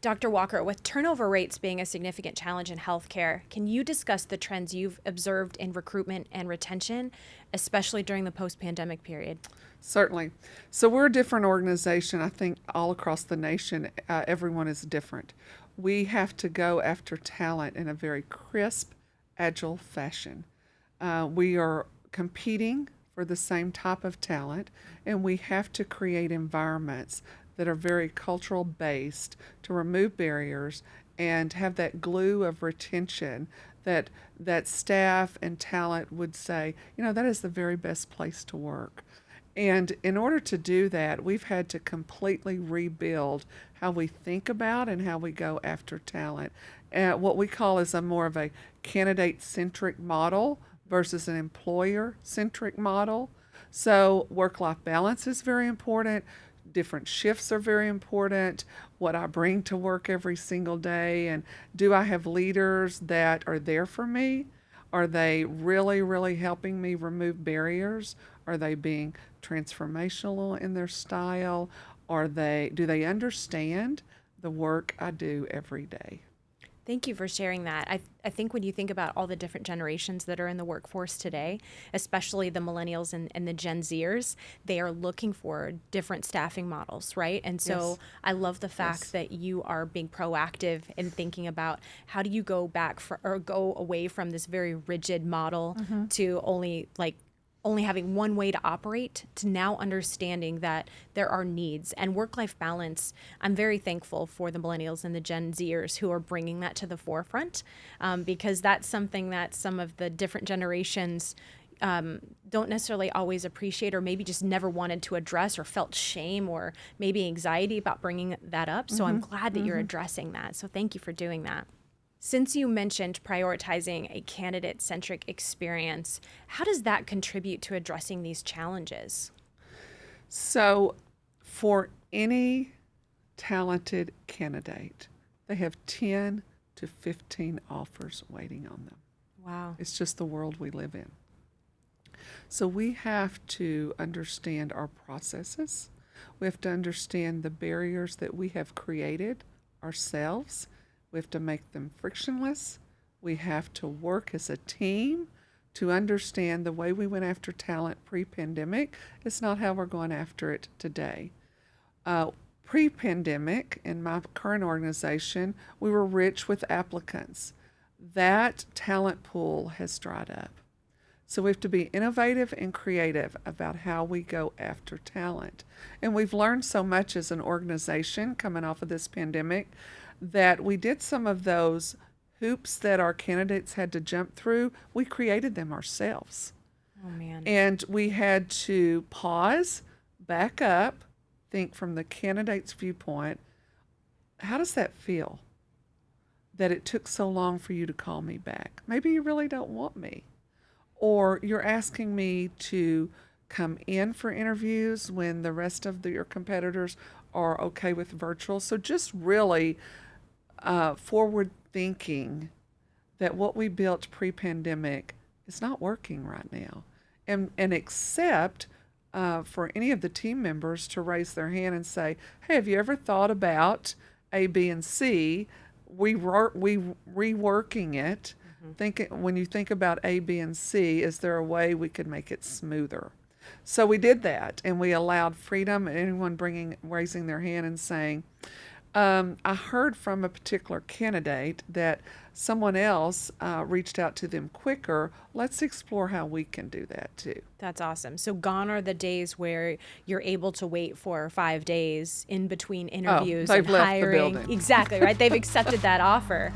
Dr. Walker, with turnover rates being a significant challenge in healthcare, can you discuss the trends you've observed in recruitment and retention, especially during the post-pandemic period? Certainly. So we're a different organization. I think all across the nation, everyone is different. We have to go after talent in a very crisp, agile fashion. We are competing for the same type of talent, and we have to create environments that are very cultural based to remove barriers and have that glue of retention that staff and talent would say, that is the very best place to work. And in order to do that, we've had to completely rebuild how we think about and how we go after talent. What we call is a more of a candidate-centric model versus an employer-centric model. So work-life balance is very important. Different shifts are very important. What I bring to work every single day, and do I have leaders that are there for me? Are they really, really helping me remove barriers? Are they being transformational in their style? Do they understand the work I do every day? Thank you for sharing that. I think when you think about all the different generations that are in the workforce today, especially the millennials and the Gen Zers, they are looking for different staffing models, right? And so Yes. I love the fact that you are being proactive in thinking about how do you go back or go away from this very rigid model to only having one way to operate, to now understanding that there are needs and work-life balance. I'm very thankful for the millennials and the Gen Zers who are bringing that to the forefront, because that's something that some of the different generations don't necessarily always appreciate, or maybe just never wanted to address, or felt shame or maybe anxiety about bringing that up. So I'm glad that you're addressing that. So thank you for doing that. Since you mentioned prioritizing a candidate-centric experience, how does that contribute to addressing these challenges? So for any talented candidate, they have 10 to 15 offers waiting on them. Wow. It's just the world we live in. So we have to understand our processes. We have to understand the barriers that we have created ourselves. We have to make them frictionless. We have to work as a team to understand the way we went after talent pre-pandemic is not how we're going after it today. Pre-pandemic, in my current organization, we were rich with applicants. That talent pool has dried up. So we have to be innovative and creative about how we go after talent. And we've learned so much as an organization coming off of this pandemic that we did some of those hoops that our candidates had to jump through. We created them ourselves. Oh, man. And we had to pause, back up, think from the candidate's viewpoint, how does that feel that it took so long for you to call me back? Maybe you really don't want me. Or you're asking me to come in for interviews when the rest of your competitors are okay with virtual. So just really forward thinking that what we built pre-pandemic is not working right now. And accept for any of the team members to raise their hand and say, hey, have you ever thought about A, B, and C? We reworking it. When you think about A, B, and C, is there a way we could make it smoother? So we did that, and we allowed freedom. Anyone raising their hand and saying, I heard from a particular candidate that someone else reached out to them quicker. Let's explore how we can do that too. That's awesome. So gone are the days where you're able to wait for 5 days in between interviews they've and left hiring. the building. Exactly, right? They've accepted that offer.